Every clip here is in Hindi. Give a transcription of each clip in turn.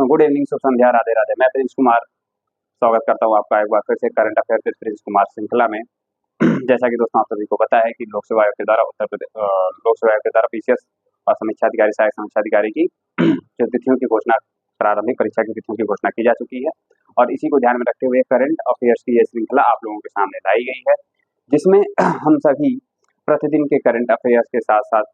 दोस्तों गुड इवनिंग, शुभ संध्या, राधे राधे। मैं प्रिंस कुमार स्वागत करता हूं आपका एक बार फिर से करंट अफेयर के प्रिंस कुमार श्रृंखला में। जैसा कि दोस्तों आप सभी को पता है कि लोकसेवा आयोग के द्वारा लोकसेवा आयोग के द्वारा पीसीएस और समीक्षा अधिकारी, सहायक समीक्षा अधिकारी की जो तिथियों की घोषणा, प्रारंभिक परीक्षा की तिथियों की घोषणा की जा चुकी है और इसी को ध्यान में रखते हुए करंट अफेयर्स की यह श्रृंखला आप लोगों के सामने लाई गई है, जिसमें हम सभी प्रतिदिन के करंट अफेयर्स के साथ साथ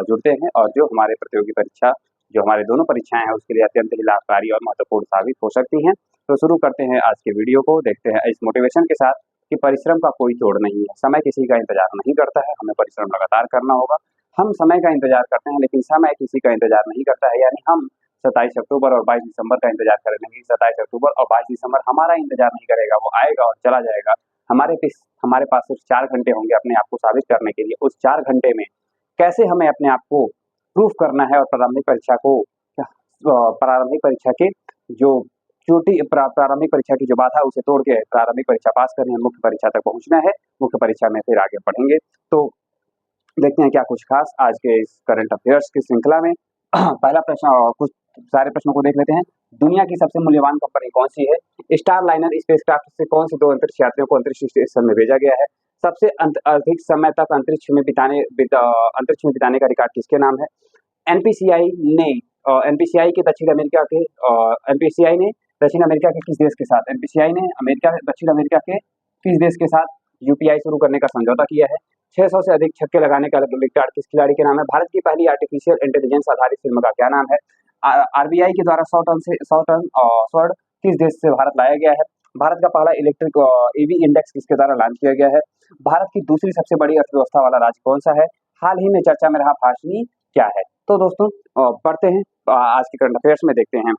जुड़ते हैं और जो हमारे प्रतियोगी परीक्षा, जो हमारे दोनों परीक्षाएं हैं उसके लिए अत्यंत ही लाभकारी और महत्वपूर्ण साबित हो सकती हैं। तो शुरू करते हैं आज के वीडियो को। देखते हैं इस मोटिवेशन के साथ कि परिश्रम का कोई तोड़ नहीं है, समय किसी का इंतजार नहीं करता है, हमें परिश्रम लगातार करना होगा। हम समय का इंतजार करते हैं लेकिन समय किसी का इंतजार नहीं करता है, यानी हम 27 अक्टूबर और 22 दिसंबर का इंतजार करेंगे। 27 अक्टूबर और 22 दिसंबर हमारा इंतजार नहीं करेगा, वो आएगा और चला जाएगा। हमारे पास सिर्फ 4 घंटे होंगे अपने आप को साबित करने के लिए। उस 4 घंटे में कैसे हमें अपने आप को प्रूफ करना है और प्रारंभिक परीक्षा के जो प्रारंभिक परीक्षा की जो बाधा है उसे तोड़ के प्रारंभिक परीक्षा पास करनी है, मुख्य परीक्षा तक पहुंचना है। मुख्य परीक्षा में फिर आगे बढ़ेंगे। तो देखते हैं क्या कुछ खास आज के इस करंट अफेयर्स की श्रृंखला में। पहला प्रश्न, कुछ सारे प्रश्नों को देख लेते हैं। दुनिया की सबसे मूल्यवान कंपनी कौन सी है? स्टार लाइनर स्पेसक्राफ्ट से कौन से 2 अंतरिक्ष यात्रियों को अंतरिक्ष स्टेशन में भेजा गया है? सबसे अधिक समय तक अंतरिक्ष में बिताने का रिकॉर्ड किसके नाम है? एनपीसीआई ने एनपीसीआई के दक्षिण अमेरिका के एनपीसीआई ने दक्षिण अमेरिका के किस देश के साथ एनपीसीआई ने दक्षिण अमेरिका के किस देश के साथ यूपीआई शुरू करने का समझौता किया है? 600 से अधिक छक्के लगाने का रिकॉर्ड किस खिलाड़ी के नाम है? भारत की पहली आर्टिफिशियल इंटेलिजेंस आधारित फिल्म का क्या नाम है? आरबीआई के द्वारा 100 टन स्वर्ण किस देश से भारत लाया गया है? भारत का पहला इलेक्ट्रिक ईवी इंडेक्स किसके द्वारा लॉन्च किया गया है? भारत की दूसरी सबसे बड़ी अर्थव्यवस्था वाला राज्य कौन सा है? हाल ही में चर्चा में रहा भाषणी क्या है? तो दोस्तों पढ़ते हैं आज के करंट अफेयर्स में, देखते हैं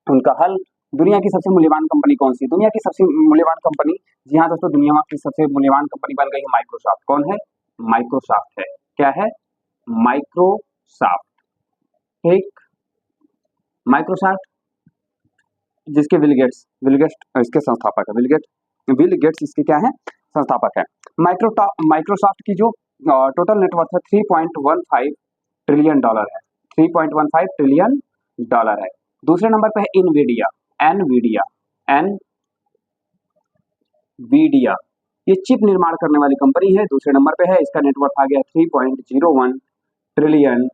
उनका हल। दुनिया की सबसे मूल्यवान कंपनी कौन सी? दुनिया की सबसे मूल्यवान कंपनी, जी हाँ दोस्तों, दुनिया की सबसे मूल्यवान कंपनी बन गई है माइक्रोसॉफ्ट। कौन है? माइक्रोसॉफ्ट है। क्या है? माइक्रोसॉफ्ट। ठीक, माइक्रोसॉफ्ट जिसके बिल गेट्स इसके संस्थापक है। बिल गेट्स इसके क्या है? संस्थापक है। माइक्रोसॉफ्ट की जो टोटल नेटवर्थ है 3.15 ट्रिलियन डॉलर है। 3.15 ट्रिलियन डॉलर है। दूसरे नंबर पे है एनवीडिया। ये चिप निर्माण करने वाली कंपनी है, दूसरे नंबर पे है। इसका नेटवर्थ आ गया 3.01 ट्रिलियन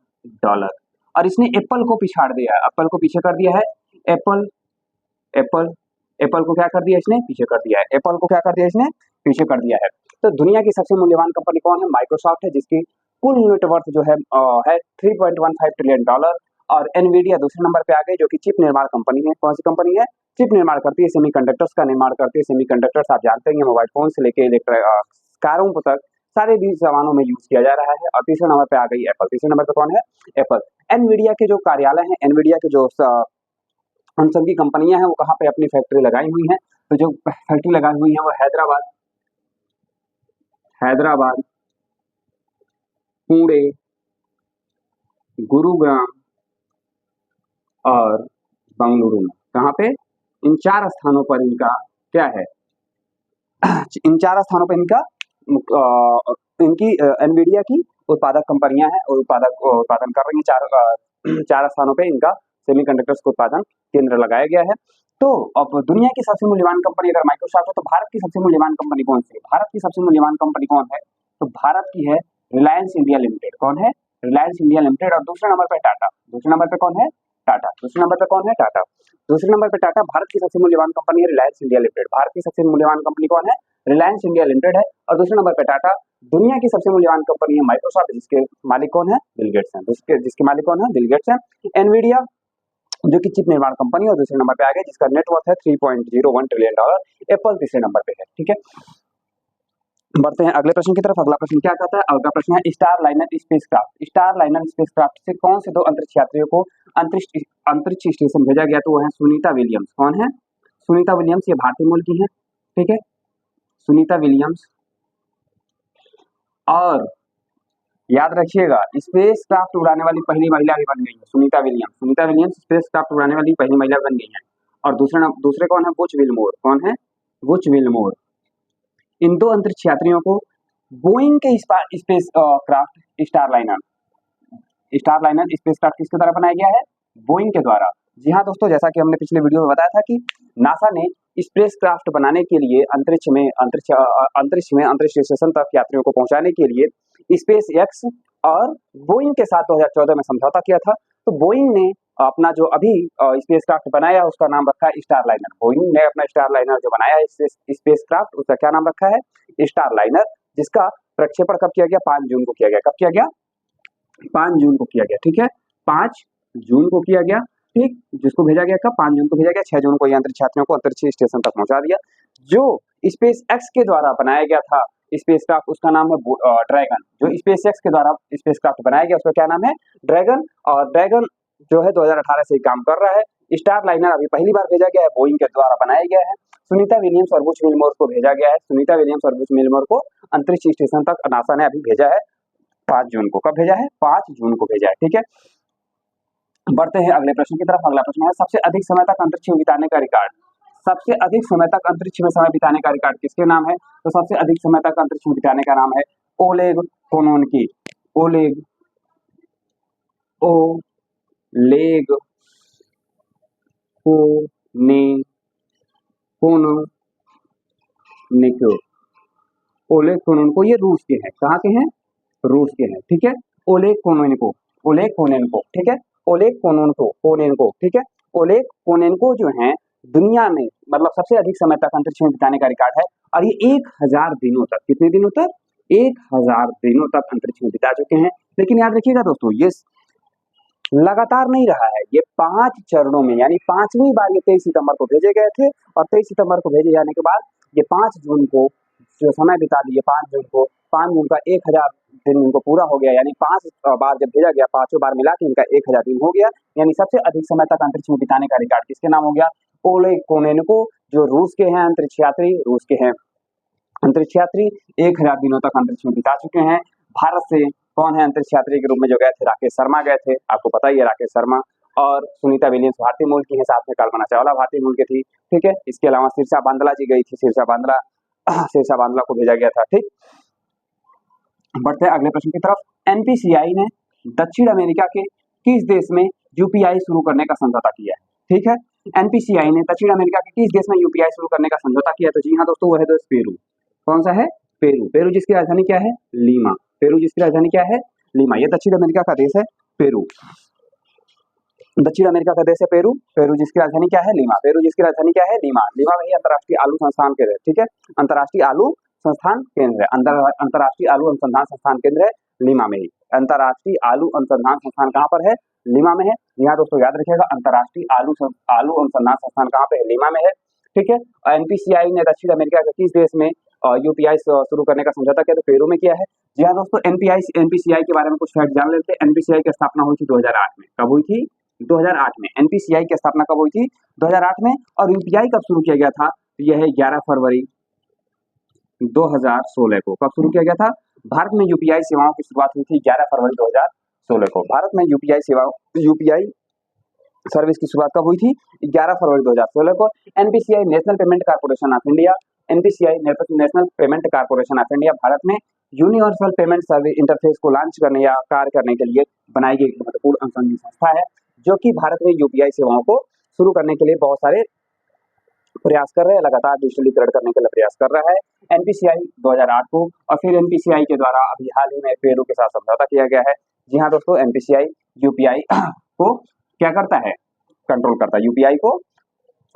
डॉलर और इसने एप्पल को पिछाड़ दिया है। एप्पल को पीछे कर दिया है। एप्पल को क्या कर दिया इसने? पीछे कर दिया है। एप्पल को क्या कर दिया इसने? पीछे कर दिया है। तो दुनिया की सबसे मूल्यवान कंपनी कौन है? माइक्रोसॉफ्ट है, जिसकी कुल नेटवर्थ जो है 3.15 ट्रिलियन डॉलर। और एनवीडिया दूसरे नंबर पे आ गई, जो कि चिप निर्माण कंपनी है। कौन सी कंपनी है? चिप निर्माण करती है, सेमीकंडक्टर्स का निर्माण करती है। सेमीकंडक्टर्स आप जानते हैं, मोबाइल फोन से लेके कारों तक सारे भी सामानों में यूज किया जा रहा है। और तीसरे नंबर पे आ गई एप्पल। तीसरे नंबर पे कौन है? एप्पल। एनवीडिया के जो कार्यालय है, एनवीडिया के जो अनुषंगी कंपनियां हैं, वो कहाँ पे अपनी फैक्ट्री लगाई हुई हैं? तो जो फैक्ट्री लगाई हुई है वो हैदराबाद, पुणे, गुरुग्राम और बंगलुरु में। कहाँ पे? इन 4 स्थानों पर इनका क्या है? इन 4 स्थानों पर इनकी एनवीडिया की उत्पादक कंपनियां हैं और उत्पादन कर रही हैं। 4 स्थानों पे इनका सेमीकंडक्टर्स का उत्पादन केंद्र लगाया गया है। तो अब दुनिया की सबसे मूल्यवान कंपनी अगर माइक्रोसॉफ्ट है, तो भारत की सबसे मूल्यवान कंपनी कौन सी है? भारत की सबसे मूल्यवान कंपनी कौन है? तो भारत की है रिलायंस इंडिया लिमिटेड। कौन है? Reliance India limited. और दूसरे नंबर पे टाटा। दूसरे नंबर पे कौन है? टाटा। दूसरे नंबर पे कौन है? टाटा। दूसरे नंबर पे टाटा। भारत की सबसे मूल्यवान कंपनी है रिलायंस इंडिया लिमिटेड। भारत की सबसे मूल्यवान कंपनी कौन है? रिलायंस इंडिया लिमिटेड है। और दूसरे नंबर पे टाटा। दुनिया की सबसे मूल्यवान कंपनी है माइक्रोसॉफ्ट, जिसके मालिक कौन है? बिल गेट्स हैं। जिसके मालिक कौन है? बिल गेट्स हैं। एनवीडिया जो कि चिप निर्माण कंपनी और दूसरे नंबर पे आ गया, जिसका नेटवर्थ है 3.01 ट्रिलियन डॉलर। एप्पल तीसरे नंबर पे है। ठीक है, बढ़ते हैं अगले प्रश्न की तरफ। अगला प्रश्न क्या कहता है? अगला प्रश्न है star liner spacecraft. Star liner spacecraft से कौन से 2 अंतरिक्ष यात्रियों को अंतरिक्ष स्टेशन भेजा गया? तो वो है सुनीता विलियम्स। कौन है? सुनीता विलियम्स। ये भारतीय मूल की है। ठीक है, सुनीता विलियम्स। और याद रखिएगा, स्पेस क्राफ्ट उड़ाने वाली पहली महिला भी बन गई है Sunita Williams. Sunita Williams space craft उड़ाने वाली पहली महिला बन गई है। और दूसरे कौन है? Butch Wilmore. कौन है? Butch Wilmore. इन 2 अंतरिक्ष यात्रियों को बोइंग के space craft star liner space craft किसके द्वारा बनाया गया है? बोइंग के द्वारा। जी हाँ दोस्तों, जैसा कि हमने पिछले वीडियो में बताया था कि नासा ने स्पेस क्राफ्ट बनाने के लिए अंतरिक्ष स्टेशन तक यात्रियों को पहुंचाने के लिए स्पेस एक्स और बोइंग के साथ 2014 में समझौता किया था। तो बोइंग ने अपना जो अभी स्पेस क्राफ्ट बनाया उसका नाम रखा है स्टारलाइनर। बोइंग ने अपना स्टारलाइनर जो बनाया है स्पेस क्राफ्ट, उसका क्या नाम रखा है? स्टारलाइनर, जिसका प्रक्षेपण कब किया गया? 5 जून को किया गया। कब किया गया? 5 जून को किया गया। ठीक है, 5 जून को किया गया। ठीक, जिसको भेजा गया कब? 5 जून को भेजा गया। 6 जून को ये अंतरिक्ष यात्रियों को अंतरिक्ष स्टेशन तक पहुंचा दिया। जो स्पेस एक्स के द्वारा बनाया गया था स्पेस क्राफ्ट, उसका नाम है ड्रैगन। जो स्पेस एक्स के द्वारा स्पेस क्राफ्ट बनाया गया उसका क्या नाम है? ड्रैगन। और ड्रैगन जो है 2018 से काम कर रहा है। स्टार लाइनर अभी पहली बार भेजा गया है, बोइंग के द्वारा बनाया गया है। सुनीता विलियम्स और बुच विल्मोर को भेजा गया है। सुनीता विलियम्स और बुच विल्मोर को अंतरिक्ष स्टेशन तक नासा ने अभी भेजा है 5 जून को। कब भेजा है? 5 जून को भेजा है। ठीक है, बढ़ते हैं अगले प्रश्न की तरफ। अगला प्रश्न है, सबसे अधिक समय तक अंतरिक्ष में बिताने का रिकॉर्ड। सबसे अधिक समय तक अंतरिक्ष में समय बिताने का रिकॉर्ड किसके नाम है? तो सबसे अधिक समय तक अंतरिक्ष में बिताने का नाम है Oleg Kononsky. Oleg Oleg Kononiko. Oleg Kononiko ये रूस के हैं। कहाँ के हैं? रूस के हैं। ठीक है, ओलेग कोनोनिको, ओलेग कोनेन्को। ठीक है, ओलेग कोनेन्को। ठीक है, ओलेग कोनेन्को जो हैं दुनिया में मतलब सबसे अधिक समय तक अंतरिक्ष में बिताने का रिकॉर्ड है। और ये 1000 दिनों तक, कितने दिनों तक? 1000 दिनों तक अंतरिक्ष में बिता चुके हैं। लेकिन याद रखिएगा दोस्तों, ये लगातार नहीं रहा है, ये 5 चरणों में, यानी 5वीं बार ये 23 सितंबर को भेजे गए थे और 23 सितंबर को भेजे जाने के बाद ये 5 जून को जो समय बिता दिए, 5 जून का 1000 दिन इनको पूरा हो गया। यानी 5 बार जब भेजा गया, 5 बार मिला के इनका 1000 दिन हो गया। यानी सबसे अधिक समय तक अंतरिक्ष में बिताने का रिकॉर्ड किसके नाम हो गया? ओलेग कोनेन्को, जो रूस के हैं अंतरिक्ष यात्री, रूस के हैं अंतरिक्ष यात्री 1000 दिनों तक अंतरिक्ष में बिता चुके हैं। भारत से कौन है अंतरिक्ष यात्री के रूप में जो गए थे? राकेश शर्मा गए थे, आपको पता ही है राकेश शर्मा। और सुनीता विलियम्स भारतीय मूल की है, साथ में कल्पना चावला भारतीय मूल की थी। ठीक है, इसके अलावा शीर्षा बांदला जी गई थी, शीर्षा बांदला को भेजा गया था। ठीक, बढ़ते हैं अगले प्रश्न की तरफ। एनपीसीआई ने दक्षिण अमेरिका के किस देश में यूपीआई शुरू करने का समझौता किया है? ठीक है, एनपीसीआई ने दक्षिण अमेरिका के किस देश में यूपीआई शुरू करने का समझौता किया? तो जी हाँ दोस्तों, वह है देश पेरू। कौन सा है? पेरू। पेरू जिसकी राजधानी क्या है? लीमा। पेरू जिसकी राजधानी क्या है? लीमा। ये दक्षिण अमेरिका का देश है पेरू। दक्षिण अमेरिका का देश है पेरू। पेरू जिसकी राजधानी क्या है? लीमा। पेरू जिसकी राजधानी क्या है? लीमा। लीमा में ही अंतर्राष्ट्रीय आलू संस्थान केंद्र है। ठीक है, अंतर्राष्ट्रीय आलू संस्थान केंद्र है। अंतर्राष्ट्रीय आलू अनुसंधान संस्थान केंद्र है लीमा में ही। अंतर्राष्ट्रीय आलू अनुसंधान संस्थान कहाँ पर है? लीमा में है। यहाँ दोस्तों याद रखिएगा, अंतर्राष्ट्रीय आलू अनुसंधान संस्थान कहाँ पे है? लीमा में है। ठीक है, एनपीसीआई ने दक्षिण अमेरिका के किस देश में यूपीआई शुरू करने का समझौता किया? तो पेरू में किया है। जी हाँ दोस्तों, एनपीसीआई के बारे में कुछ फैक्ट जान लेते हैं। एनपीसीआई की स्थापना हुई थी 2008 में। कब हुई थी? 2008 में। एनपीसीआई की स्थापना कब हुई थी? 2008 में। और यूपीआई कब शुरू किया गया था? यह है 11 फरवरी 2016 को। कब शुरू किया गया था? भारत में यूपीआई सेवाओं की शुरुआत हुई थी 11 फरवरी 2016 को। भारत में यूपीआई सर्विस की शुरुआत कब हुई थी? 11 फरवरी 2016 को। NPCI national payment corporation of India, NPCI national payment corporation of India Bharat में यूनिवर्सल पेमेंट सर्विस इंटरफेस को लॉन्च करने या कार्य करने के लिए बनाई गई एक महत्वपूर्ण अनुसंधान संस्था है, जो कि भारत में यूपीआई सेवाओं को शुरू करने के लिए बहुत सारे प्रयास कर रहे हैं, लगातार डिजिटलीकरण करने के लिए प्रयास कर रहा है। एनपीसीआई 2008 को, और फिर एनपीसीआई के द्वारा अभी हाल ही में पेरू के साथ समझौता किया गया है। जी हाँ दोस्तों, एनपीसीआई यूपीआई को क्या करता है? कंट्रोल करता है। यूपीआई को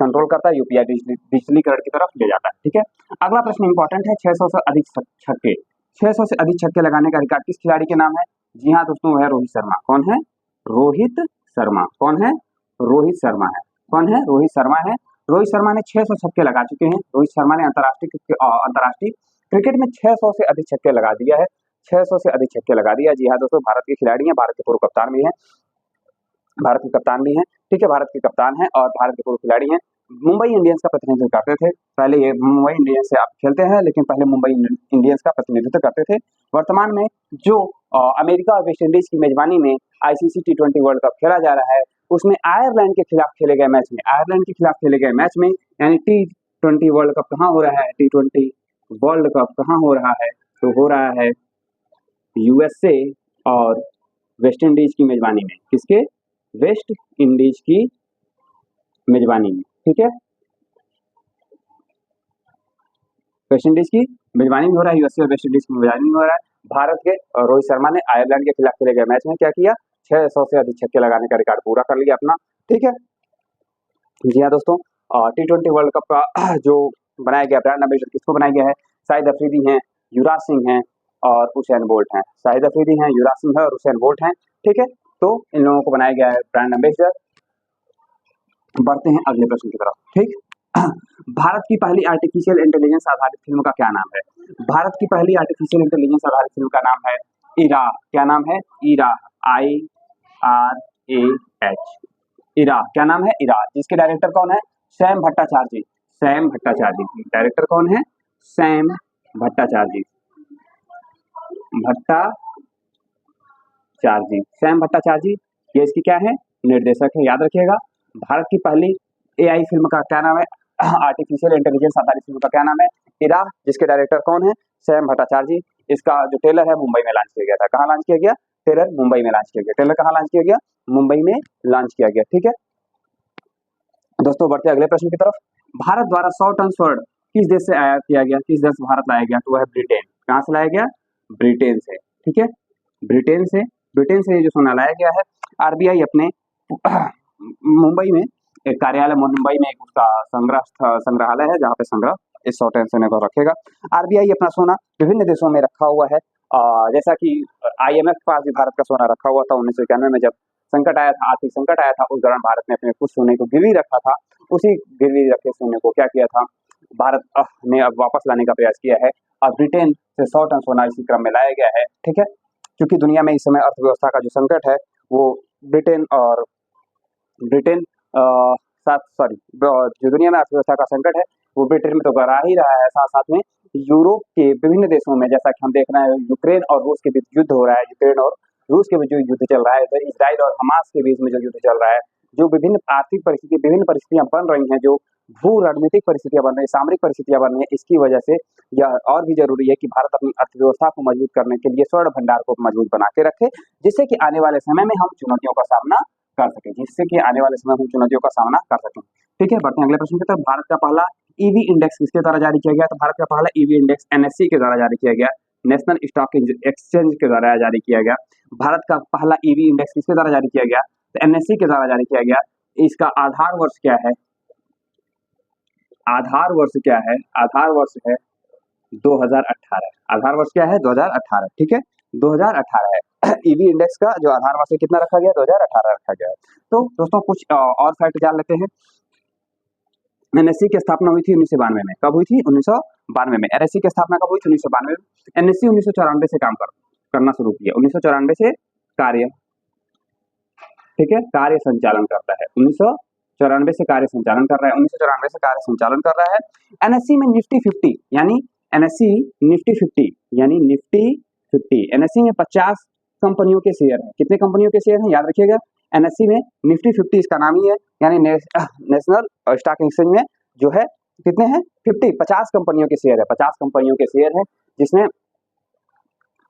कंट्रोल करता है, यूपीआई डिजिटलीकरण की तरफ ले जाता है। ठीक है, अगला प्रश्न इंपॉर्टेंट है। 600 से अधिक छक्के, 600 से अधिक छक्के लगाने का रिकॉर्ड किस खिलाड़ी के नाम है? जी हाँ दोस्तों, वह है रोहित शर्मा। कौन है? रोहित शर्मा। कौन है? रोहित शर्मा है। कौन है? रोहित शर्मा है। रोहित शर्मा ने 600 छक्के लगा चुके हैं। रोहित शर्मा ने अंतर्राष्ट्रीय क्रिकेट में 600 से अधिक छक्के लगा दिया है। 600 से अधिक छक्के लगा दिया। जी हाँ दोस्तों, भारत के खिलाड़ी हैं, भारत के पूर्व कप्तान भी हैं। भारत के कप्तान भी हैं। ठीक है, भारत के कप्तान हैं और भारत के पूर्व खिलाड़ी हैं। मुंबई इंडियंस का प्रतिनिधित्व करते थे। पहले ये मुंबई इंडियंस से आप खेलते हैं, लेकिन पहले मुंबई इंडियंस का प्रतिनिधित्व करते थे। वर्तमान में जो अमेरिका और वेस्ट इंडीज की मेजबानी में आईसीसी T20 वर्ल्ड कप खेला जा रहा है, उसमें आयरलैंड के खिलाफ खेले गए मैच में, आयरलैंड के खिलाफ खेले गए मैच में, यानी T20 वर्ल्ड कप कहाँ हो रहा है? T20 वर्ल्ड कप कहाँ हो रहा है? तो हो रहा है यूएसए और वेस्ट इंडीज की मेजबानी में। किसके? वेस्ट इंडीज की मेजबानी में, ठीक है, वेस्ट इंडीज की मेजबानी में हो रहा है, यूएसए और वेस्ट इंडीज की मेजबानी में हो रहा है। भारत के रोहित शर्मा ने आयरलैंड के खिलाफ खेले गए मैच में क्या किया, 600 से अधिक छक्के लगाने का रिकॉर्ड पूरा कर लिया अपना, ठीक है। जी हाँ दोस्तों, T20 वर्ल्ड कप का जो बनाया गया ब्रांड एम्बेसडर किसको बनाया गया है, शाहिद अफरीदी हैं, युवराज सिंह हैं और उसेन बोल्ट हैं। शाहिद अफरीदी हैं, युवराज सिंह है और उसेन बोल्ट हैं, ठीक है। तो इन लोगों को बनाया गया है ब्रांड एम्बेसडर। बढ़ते हैं अगले प्रश्न की तरफ, ठीक। भारत की पहली आर्टिफिशियल इंटेलिजेंस आधारित फिल्म का क्या नाम है, भारत की पहली आर्टिफिशियल इंटेलिजेंस आधारित फिल्म का नाम है इरा। क्या नाम है, इरा, IRAH, इरा। क्या नाम है, इरा, जिसके डायरेक्टर कौन है, Sam Bhattacharya. Sam Bhattacharya, director कौन है, सैम भट्टाचार्य, भट्टाचार्य, सैम भट्टाचार्य। ये इसकी क्या है, निर्देशक है, याद रखिएगा। भारत की पहली AI फिल्म का क्या नाम है, आर्टिफिशियल इंटेलिजेंस आधारित फिल्म का क्या नाम है, इरा, जिसके डायरेक्टर कौन है, सैम भट्टाचार्य। इसका जो ट्रेलर है मुंबई में लॉन्च किया गया था, कहाँ लॉन्च किया गया, ट्रेलर मुंबई में लॉन्च किया गया, ट्रेलर कहाँ लॉन्च किया गया, मुंबई में लॉन्च किया गया, ठीक है दोस्तों। बढ़ते अगले प्रश्न की तरफ, भारत द्वारा 100 टन स्वर्ण किस देश से आयात किया गया, किस देश से भारत लाया गया, तो वह है ब्रिटेन। कहाँ से लाया गया, ब्रिटेन से, ठीक है, ब्रिटेन से, ब्रिटेन से जो सोना लाया गया है। RBI अपने मुंबई में एक कार्यालय, मुंबई में एक उसका संग्रहालय है जहाँ पे संग्रह इस 100 टन सोने को रखेगा। RBI अपना सोना विभिन्न देशों में रखा हुआ है, जैसा कि IMF के पास भी भारत का सोना रखा हुआ था। 1991 में जब संकट आया था, आर्थिक संकट आया था, उस दौरान भारत ने अपने कुछ सोने को गिरवी रखा था। उसी गिरवी रखे सोने को क्या किया था, भारत ने अब वापस लाने का प्रयास किया है। अब ब्रिटेन से 100 टन सोना इसी क्रम में लाया गया है, ठीक है, क्योंकि दुनिया में इस समय अर्थव्यवस्था का जो संकट है वो ब्रिटेन जो दुनिया में अर्थव्यवस्था का संकट है वो ब्रिटेन में तो गहरा ही रहा है, साथ साथ में यूरोप के विभिन्न देशों में, जैसा कि हम देख रहे हैं यूक्रेन और रूस के बीच युद्ध हो रहा है, यूक्रेन और रूस के बीच जो युद्ध चल रहा है, इधर इजराइल और हमास के बीच में जो युद्ध चल रहा है, जो विभिन्न आर्थिक परिस्थिति, विभिन्न परिस्थितियां बन रही हैं, जो भू रणनीतिक परिस्थितियां बन रही है, सामरिक परिस्थितियां बन रही है, इसकी वजह से यह और भी जरूरी है कि भारत अपनी अर्थव्यवस्था को मजबूत करने के लिए स्वर्ण भंडार को मजबूत बना के रखे, जिससे कि आने वाले समय में हम चुनौतियों का सामना कर सके, जिससे कि आने वाले समय में हम चुनौतियों का सामना कर सकें, ठीक है। बढ़ते हैं अगले प्रश्न की तरफ, भारत का पहला EV इंडेक्स किसके द्वारा जारी किया गया, तो भारत का पहला EV इंडेक्स NSE के द्वारा जारी किया गया, नेशनल स्टॉक एक्सचेंज के द्वारा जारी किया गया। भारत का पहला EV इंडेक्स किसके द्वारा जारी किया गया, तो NSE के द्वारा जारी किया गया। इसका आधार वर्ष क्या है, आधार वर्ष क्या है, आधार वर्ष है 2018, आधार वर्ष क्या है 2018, ठीक है, 2018 है। EV इंडेक्स का जो आधार वर्ष कितना रखा गया, 2018 रखा गया है। तो दोस्तों कुछ और फैक्ट जान लेते हैं। NSE की स्थापना हुई थी 1992 में, कब हुई थी, 1992 में। NSE की स्थापना कब हुई थी, 1992 में। NSE 1994 से काम करना शुरू किया, 1994 से कार्य, ठीक है, कार्य संचालन करता है, 1994 से कार्य संचालन कर रहा है, 1994 से कार्य संचालन कर रहा है। NSE में निफ्टी 50 यानी NSE निफ्टी 50 यानी निफ्टी 50, NSE में 50 कंपनियों के शेयर हैं, कितने कंपनियों के शेयर हैं, याद रखिएगा। NSE में निफ्टी 50 इसका नाम ही है, यानी नेशनल स्टॉक एक्सचेंज में जो है कितने हैं, 50 कंपनियों के शेयर है, 50 कंपनियों के शेयर है, जिसमें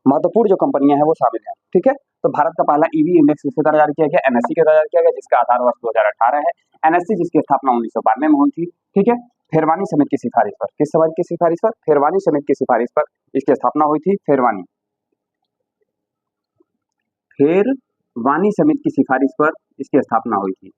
महत्वपूर्ण जो कंपनियां हैं वो शामिल हैं, ठीक है। तो भारत का पहला EV इंडेक्स किसके द्वारा जारी किया गया, NSE के द्वारा जारी किया गया, जिसका आधार वर्ष 2018 है। NSE जिसकी स्थापना 1992 में हुई थी, ठीक है। फेरवानी समिति की सिफारिश पर, किस समिति की सिफारिश पर, फेरवानी समिति की सिफारिश पर इसकी स्थापना हुई थी। फेरवानी समिति की सिफारिश पर इसकी स्थापना हुई थी,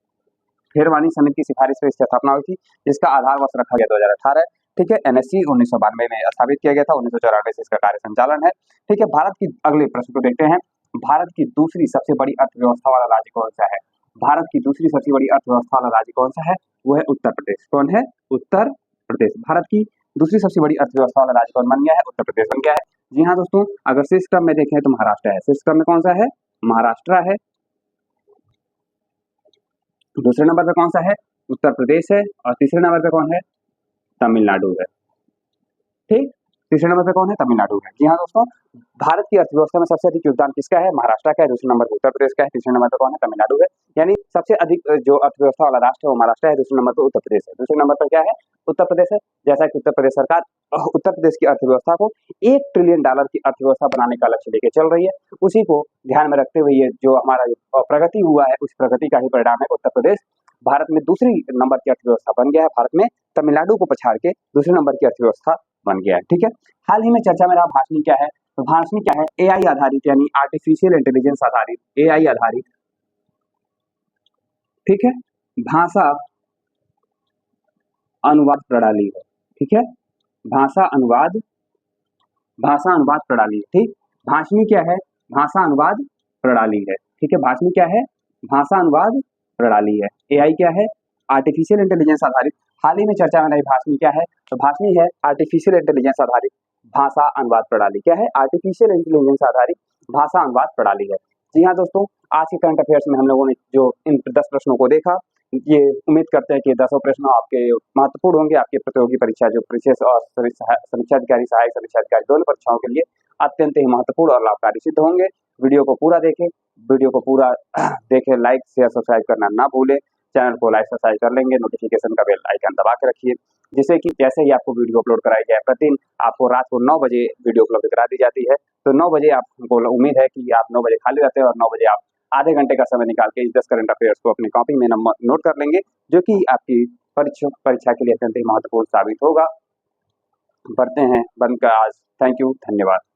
फेरवानी समिति की सिफारिश पर इसकी स्थापना हुई थी, जिसका आधार वर्ष रखा गया 2018, ठीक है। NSE 1992 में स्थापित किया गया था, 1994 से इसका कार्य संचालन है, ठीक है। भारत की अगले प्रश्न को देखते हैं, भारत की दूसरी सबसे बड़ी अर्थव्यवस्था वाला राज्य कौन सा है, भारत की दूसरी सबसे बड़ी अर्थव्यवस्था वाला राज्य कौन सा है, वो है उत्तर प्रदेश। कौन है, उत्तर प्रदेश। भारत की दूसरी सबसे बड़ी अर्थव्यवस्था वाला राज्य कौन बन गया है, उत्तर प्रदेश बन गया है। जी हाँ दोस्तों, अगर शीर्ष क्रम में देखें तो महाराष्ट्र है, शीर्ष क्रम में कौन सा है, महाराष्ट्र है। दूसरे नंबर पे कौन सा है, उत्तर प्रदेश है, और तीसरे नंबर पे कौन है, तमिलनाडु है, ठीक। तीसरे नंबर पे कौन है, तमिलनाडु है। जी हाँ दोस्तों, भारत की अर्थव्यवस्था में सबसे अधिक योगदान किसका है, महाराष्ट्र का है, दूसरे नंबर पर उत्तर प्रदेश का है, तीसरे नंबर पर कौन है, तमिलनाडु है। यानी सबसे अधिक जो अर्थव्यवस्था वाला राष्ट्र है वो महाराष्ट्र है, दूसरे नंबर पर उत्तर प्रदेश है, दूसरे नंबर पर क्या है, उत्तर प्रदेश है। जैसा कि उत्तर प्रदेश सरकार उत्तर प्रदेश की अर्थव्यवस्था को $1 ट्रिलियन की अर्थव्यवस्था बनाने का लक्ष्य लेके चल रही है, उसी को ध्यान में रखते हुए ये जो हमारा प्रगति हुआ है उस प्रगति का ही परिणाम है उत्तर प्रदेश भारत में दूसरी नंबर की अर्थव्यवस्था बन गया है। भारत में तमिलनाडु को पछाड़ के दूसरे नंबर की अर्थव्यवस्था बन गया है। ठीक है, हाल ही में चर्चा में रहा भाषणी क्या है, तो भाषणी क्या है, एआई आधारित यानी आर्टिफिशियल इंटेलिजेंस आधारित, एआई आधारित, ठीक है, भाषा अनुवाद प्रणाली है। ठीक है, भाषा अनुवाद प्रणाली। ठीक, भाषणी क्या है, भाषा अनुवाद प्रणाली है। ठीक है, भाषणी क्या है, भाषा अनुवाद प्रणाली है। एआई क्या है, आर्टिफिशियल इंटेलिजेंस आधारित। हाल ही में चर्चा में रही भाषणी क्या है, तो भाषणी है आर्टिफिशियल इंटेलिजेंस आधारित भाषा अनुवाद प्रणाली। क्या है, आर्टिफिशियल इंटेलिजेंस आधारित भाषा अनुवाद प्रणाली है। जी हाँ दोस्तों, आज के करंट अफेयर्स में हम लोगों ने जो इन 10 प्रश्नों को देखा, ये उम्मीद करते हैं कि 10 प्रश्न आपके महत्वपूर्ण होंगे, आपकी प्रतियोगी परीक्षा जो पीसीएस और समीक्षा अधिकारी, सहायक समीक्षा अधिकारी दोनों परीक्षाओं के लिए अत्यंत ही महत्वपूर्ण और लाभकारी सिद्ध होंगे। वीडियो को पूरा देखें, वीडियो को पूरा देखें, लाइक शेयर सब्सक्राइब करना ना भूलें। चैनल को लाइक सब्सक्राइब कर लेंगे, नोटिफिकेशन का बेल आइकन दबा के रखिए, जिससे कि जैसे ही आपको वीडियो अपलोड कराई जाए, प्रतिदिन आपको रात को 9 बजे वीडियो उपलब्ध करा दी जाती है। तो 9 बजे आपको उम्मीद है कि आप 9 बजे खाली रहते हैं और 9 बजे आप आधे घंटे का समय निकाल के इस 10 करंट अफेयर्स को अपनी कॉपी में नोट कर लेंगे, जो कि आपकी परीक्षा के लिए अत्यंत ही महत्वपूर्ण साबित होगा। बढ़ते हैं बंद का आज। थैंक यू, धन्यवाद।